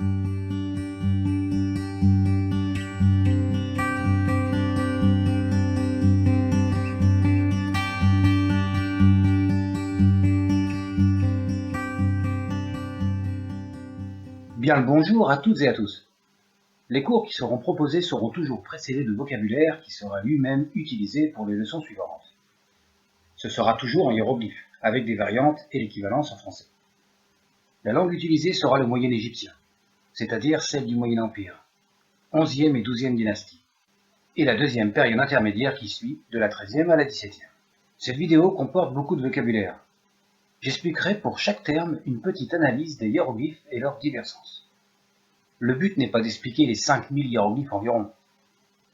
Bien le bonjour à toutes et à tous. Les cours qui seront proposés seront toujours précédés de vocabulaire qui sera lui-même utilisé pour les leçons suivantes. Ce sera toujours en hiéroglyphe, avec des variantes et l'équivalence en français. La langue utilisée sera le moyen égyptien, c'est-à-dire celle du Moyen Empire, 11e et 12e dynastie, et la deuxième période intermédiaire qui suit, de la 13e à la 17e. Cette vidéo comporte beaucoup de vocabulaire. J'expliquerai pour chaque terme une petite analyse des hiéroglyphes et leurs divers sens. Le but n'est pas d'expliquer les 5000 hiéroglyphes environ,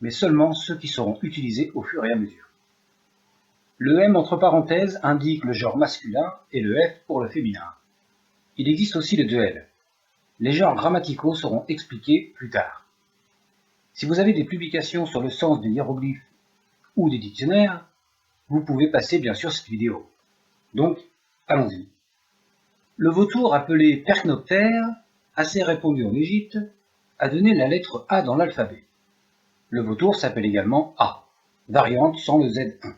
mais seulement ceux qui seront utilisés au fur et à mesure. Le M entre parenthèses indique le genre masculin et le F pour le féminin. Il existe aussi le 2L. Les genres grammaticaux seront expliqués plus tard. Si vous avez des publications sur le sens des hiéroglyphes ou des dictionnaires, vous pouvez passer bien sûr cette vidéo. Donc, allons-y. Le vautour appelé percnoptère, assez répandu en Égypte, a donné la lettre A dans l'alphabet. Le vautour s'appelle également A, variante sans le Z1.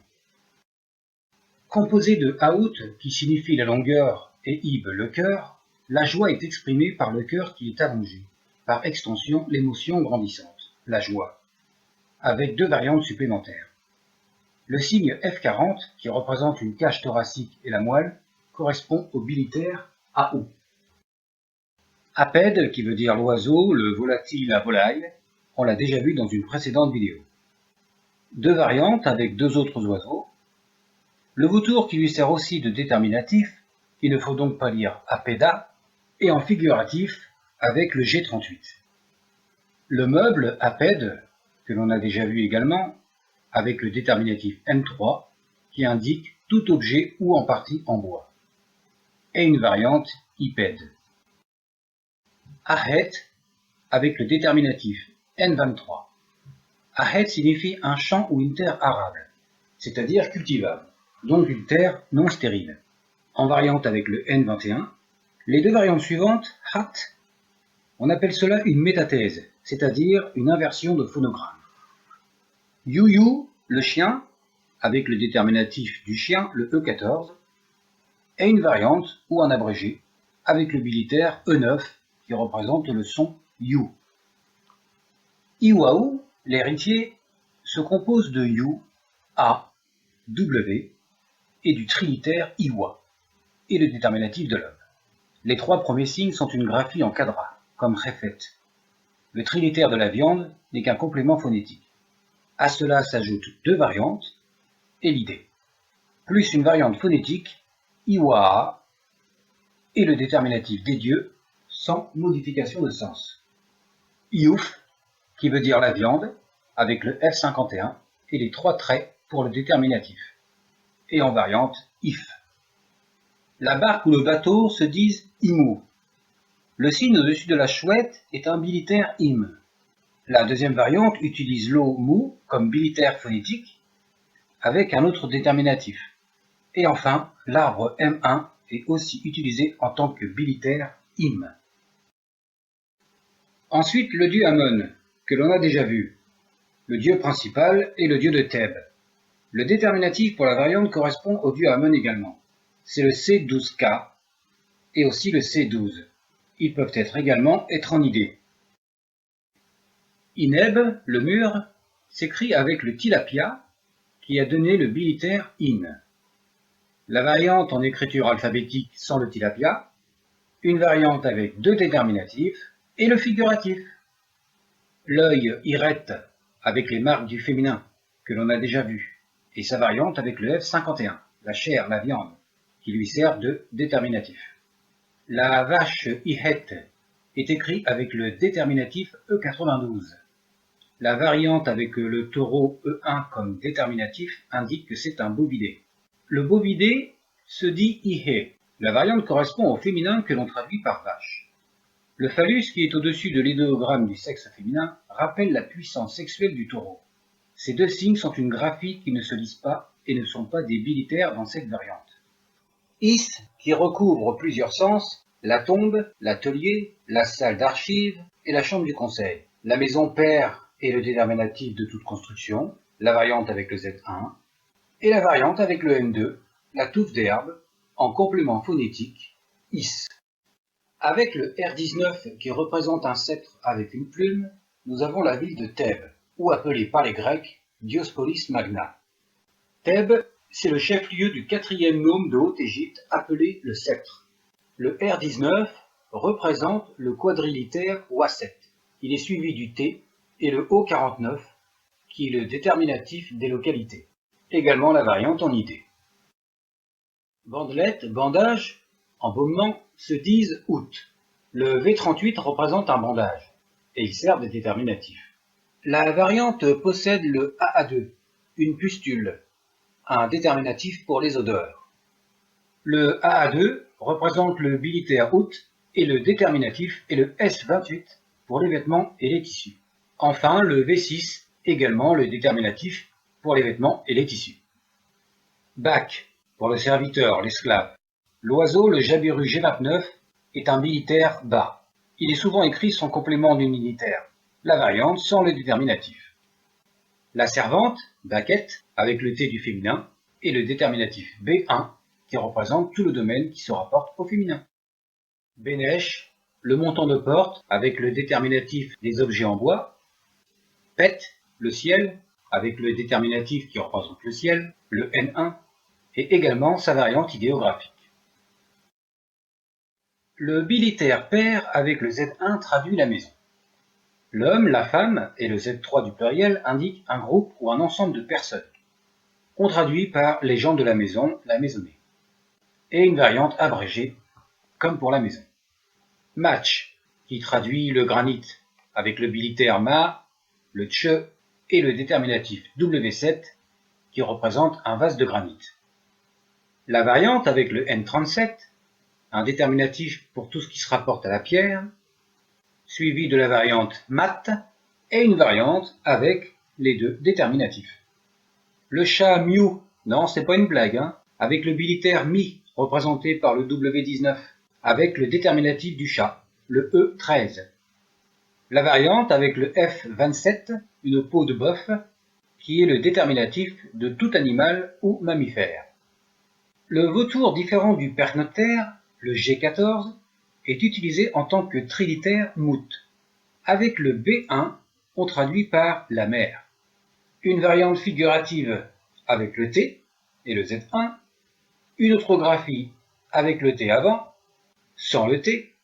Composé de Aout, qui signifie la longueur, et Ib, le cœur, la joie est exprimée par le cœur qui est allongé, par extension l'émotion grandissante, la joie, avec deux variantes supplémentaires. Le signe F40, qui représente une cage thoracique et la moelle, correspond au bilitaire AO. Apède, qui veut dire l'oiseau, le volatile à volaille, on l'a déjà vu dans une précédente vidéo. Deux variantes avec deux autres oiseaux. Le vautour qui lui sert aussi de déterminatif, il ne faut donc pas lire apéda, et en figuratif avec le G38. Le meuble apède, que l'on a déjà vu également, avec le déterminatif M3, qui indique tout objet ou en partie en bois. Et une variante ipède. Ahet, avec le déterminatif N23. Ahet signifie un champ ou une terre arable, c'est-à-dire cultivable, donc une terre non stérile. En variante avec le N21, les deux variantes suivantes, hat, on appelle cela une métathèse, c'est-à-dire une inversion de phonogramme. You, le chien, avec le déterminatif du chien, le E14, et une variante, ou un abrégé, avec le bilitaire E9, qui représente le son you. Iwaou, l'héritier, se compose de you, A, W, et du trilitaire Iwa, et le déterminatif de l'homme. Les trois premiers signes sont une graphie en quadra, comme Refet. Le trilitaire de la viande n'est qu'un complément phonétique. À cela s'ajoutent deux variantes, et l'idée, plus une variante phonétique, Iwaa, et le déterminatif des dieux, sans modification de sens. Iouf, qui veut dire la viande, avec le F51, et les trois traits pour le déterminatif. Et en variante, if. La barque ou le bateau se disent imou. Le signe au-dessus de la chouette est un bilitaire im. La deuxième variante utilise l'eau mou comme bilitaire phonétique, avec un autre déterminatif. Et enfin, l'arbre M1 est aussi utilisé en tant que bilitaire im. Ensuite, le dieu Amon, que l'on a déjà vu. Le dieu principal est le dieu de Thèbes. Le déterminatif pour la variante correspond au dieu Amon également. C'est le C12K et aussi le C12. Ils peuvent également être en idée. Ineb, le mur, s'écrit avec le tilapia qui a donné le bilitaire in. La variante en écriture alphabétique sans le tilapia, une variante avec deux déterminatifs et le figuratif. L'œil irette avec les marques du féminin que l'on a déjà vu et sa variante avec le F51, la chair, la viande, qui lui sert de déterminatif. La vache ihet est écrite avec le déterminatif E92. La variante avec le taureau E1 comme déterminatif indique que c'est un bovidé. Le bovidé se dit ihe. La variante correspond au féminin que l'on traduit par vache. Le phallus qui est au-dessus de l'idéogramme du sexe féminin rappelle la puissance sexuelle du taureau. Ces deux signes sont une graphie qui ne se lisent pas et ne sont pas des bilitaires dans cette variante. Is, qui recouvre plusieurs sens, la tombe, l'atelier, la salle d'archives et la chambre du conseil. La maison père est le déterminatif de toute construction, la variante avec le Z1, et la variante avec le N2, la touffe d'herbe, en complément phonétique, is. Avec le R19 qui représente un sceptre avec une plume, nous avons la ville de Thèbes, ou appelée par les Grecs Diospolis Magna. Thèbes, c'est le chef-lieu du quatrième nome de Haute-Égypte appelé le sceptre. Le R19 représente le quadrilitère Wasset. Il est suivi du T et le O49 qui est le déterminatif des localités. Également la variante en idée. Bandelette, bandage, embaumement se disent out. Le V38 représente un bandage et il sert de déterminatif. La variante possède le AA2, une pustule, un déterminatif pour les odeurs. Le AA2 représente le bilitaire out et le déterminatif est le S28 pour les vêtements et les tissus. Enfin, le V6, également le déterminatif pour les vêtements et les tissus. Bac, pour le serviteur, l'esclave. L'oiseau, le jabiru G29, est un militaire bas. Il est souvent écrit sans complément d'unitaire, la variante sans le déterminatif. La servante, baquette, avec le T du féminin, et le déterminatif B1, qui représente tout le domaine qui se rapporte au féminin. Bénèche, le montant de porte, avec le déterminatif des objets en bois. Pet, le ciel, avec le déterminatif qui représente le ciel, le N1, et également sa variante idéographique. Le bilitaire père avec le Z1 traduit la maison. L'homme, la femme et le Z3 du pluriel indiquent un groupe ou un ensemble de personnes. On traduit par les gens de la maison, la maisonnée. Et une variante abrégée, comme pour la maison. Match, qui traduit le granit, avec le bilitaire ma, le tche et le déterminatif W7, qui représente un vase de granit. La variante avec le N37, un déterminatif pour tout ce qui se rapporte à la pierre, suivi de la variante mat, et une variante avec les deux déterminatifs. Le chat miou, non c'est pas une blague, avec le bilitaire mi, représenté par le W19, avec le déterminatif du chat, le E13. La variante avec le F27, une peau de bœuf, qui est le déterminatif de tout animal ou mammifère. Le vautour différent du pernoctaire, le G14, est utilisé en tant que trilitère mout. Avec le B1, on traduit par la mer. Une variante figurative avec le T et le Z1, une orthographie avec le T avant, sans le T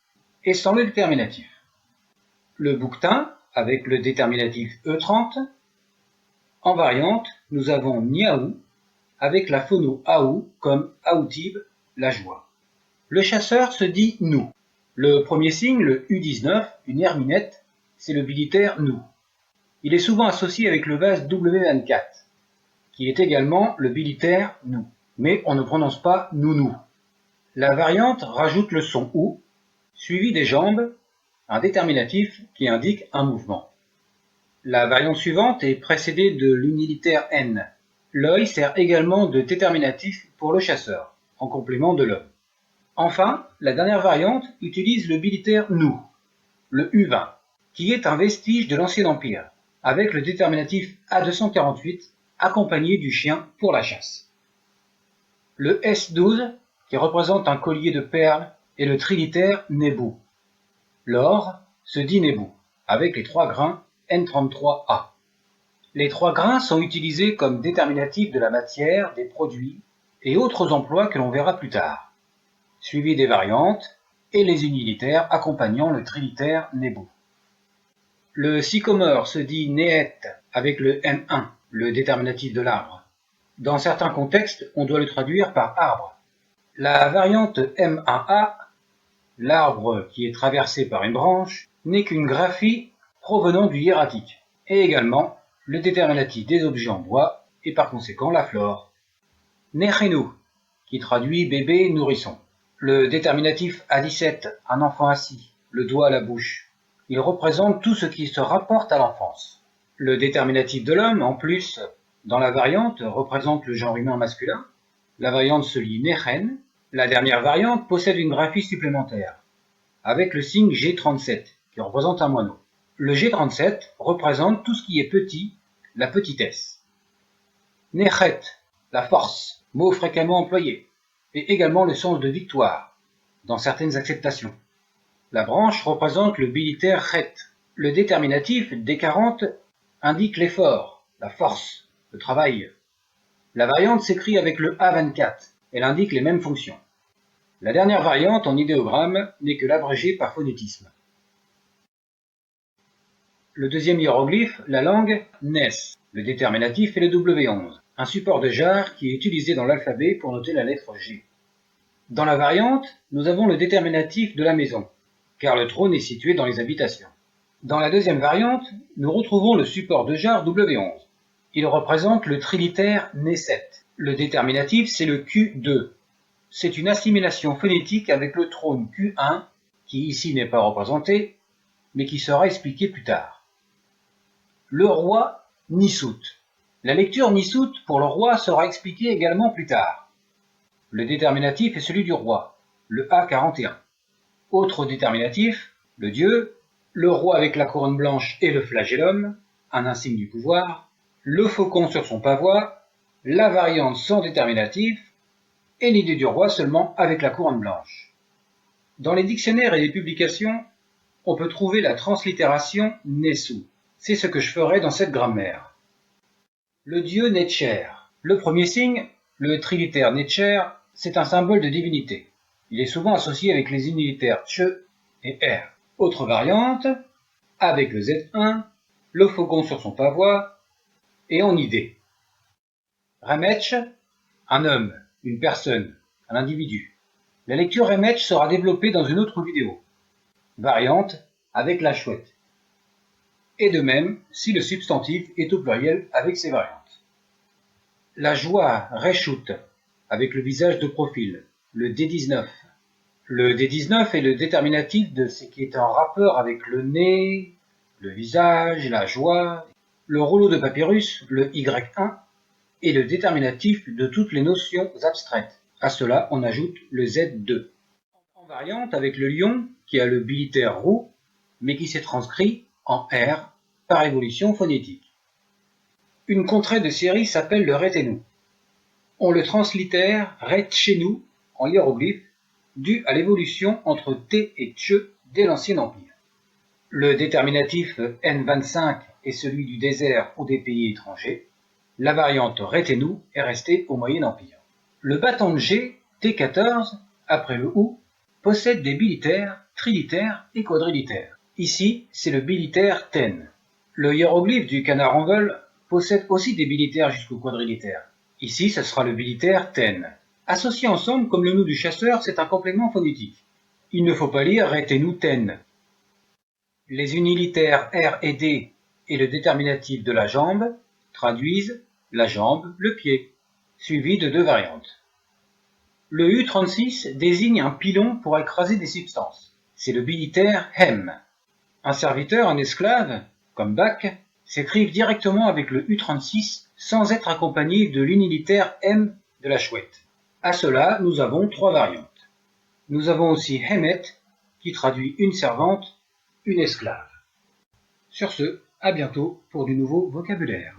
et sans le déterminatif. Le bouquetin avec le déterminatif E30. En variante, nous avons niaou avec la phono aou comme aoutib, la joie. Le chasseur se dit nous. Le premier signe, le U19, une herminette, c'est le bilitaire nous. Il est souvent associé avec le vase W24, qui est également le bilitaire nous, mais on ne prononce pas nounou. La variante rajoute le son ou, suivi des jambes, un déterminatif qui indique un mouvement. La variante suivante est précédée de l'unilitaire N. L'œil sert également de déterminatif pour le chasseur, en complément de l'homme. Enfin, la dernière variante utilise le bilitaire nous, le U20, qui est un vestige de l'Ancien Empire, avec le déterminatif A248 accompagné du chien pour la chasse. Le S12, qui représente un collier de perles, est le trilitaire Nebou. L'or se dit Nebou, avec les 3 grains N33A. Les 3 grains sont utilisés comme déterminatifs de la matière, des produits et autres emplois que l'on verra plus tard, suivi des variantes et les unilitaires accompagnant le trilitaire Nebou. Le sycomore se dit Néette avec le N1, le déterminatif de l'arbre. Dans certains contextes, on doit le traduire par arbre. La variante M1A, l'arbre qui est traversé par une branche, n'est qu'une graphie provenant du hiératique, et également le déterminatif des objets en bois, et par conséquent la flore. Nechenu, qui traduit bébé nourrisson. Le déterminatif A17, un enfant assis, le doigt à la bouche. Il représente tout ce qui se rapporte à l'enfance. Le déterminatif de l'homme, en plus, dans la variante, représente le genre humain masculin. La variante se lit Nechen. La dernière variante possède une graphie supplémentaire. avec le signe G37, qui représente un moineau. Le G37 représente tout ce qui est petit, la petitesse. Nechet, la force, mot fréquemment employé, et également le sens de victoire, dans certaines acceptations. La branche représente le bilitaire Chet. Le déterminatif D40 indique l'effort, la force, le travail. La variante s'écrit avec le A24. Elle indique les mêmes fonctions. La dernière variante en idéogramme n'est que l'abrégé par phonétisme. Le deuxième hiéroglyphe, la langue Nes. Le déterminatif est le W11, un support de jarre qui est utilisé dans l'alphabet pour noter la lettre G. Dans la variante, nous avons le déterminatif de la maison, car le trône est situé dans les habitations. Dans la deuxième variante, nous retrouvons le support de jarre W11. Il représente le trilitère Neset. Le déterminatif, c'est le Q2. C'est une assimilation phonétique avec le trône Q1, qui ici n'est pas représenté, mais qui sera expliqué plus tard. Le roi Nissout. La lecture Nissout pour le roi sera expliquée également plus tard. Le déterminatif est celui du roi, le A41. Autre déterminatif, le dieu, le roi avec la couronne blanche et le flagellum, un insigne du pouvoir, le faucon sur son pavois, la variante sans déterminatif, et l'idée du roi seulement avec la couronne blanche. Dans les dictionnaires et les publications, on peut trouver la translittération Nessou. C'est ce que je ferai dans cette grammaire. Le dieu Netcher. Le premier signe, le trilitère Netcher, c'est un symbole de divinité. Il est souvent associé avec les unilitères Tche et R. Autre variante, avec le Z1, le faucon sur son pavois, et en idée. Remetch, un homme, une personne, un individu. La lecture Remetch sera développée dans une autre vidéo. Variante, avec la chouette. Et de même, si le substantif est au pluriel avec ses variantes. La joie Rechout, avec le visage de profil, le D19. Le D19 est le déterminatif de ce qui est en rapport avec le nez, le visage, la joie. Le rouleau de papyrus, le Y1, est le déterminatif de toutes les notions abstraites. À cela, on ajoute le Z2. En variante avec le lion, qui a le bilitaire roux, mais qui s'est transcrit en R par évolution phonétique. Une contrée de série s'appelle le Retenu. On le translittère Retchenu en hiéroglyphe, dû à l'évolution entre T et Tche dès l'Ancien Empire. Le déterminatif N25 est celui du désert ou des pays étrangers. La variante Retenu est restée au Moyen Empire. Le bâton de G, T14, après le OU, possède des bilitaires, trilitères et quadrilitères. Ici, c'est le bilitaire Ten. Le hiéroglyphe du canard en vol possède aussi des bilitaires jusqu'au quadrilitaire. Ici, ce sera le bilitaire Ten. Associés ensemble, comme le nous du chasseur, c'est un complément phonétique. Il ne faut pas lire Retenu Ten. Les unilitaires R et D et le déterminatif de la jambe traduisent la jambe, le pied, suivi de deux variantes. Le U36 désigne un pilon pour écraser des substances. C'est le bilitaire Hem. Un serviteur, un esclave, comme Bach, s'écrivent directement avec le U36 sans être accompagné de l'unilitaire M de la chouette. À cela, nous avons trois variantes. Nous avons aussi Hemet, qui traduit une servante, une esclave. Sur ce, à bientôt pour du nouveau vocabulaire.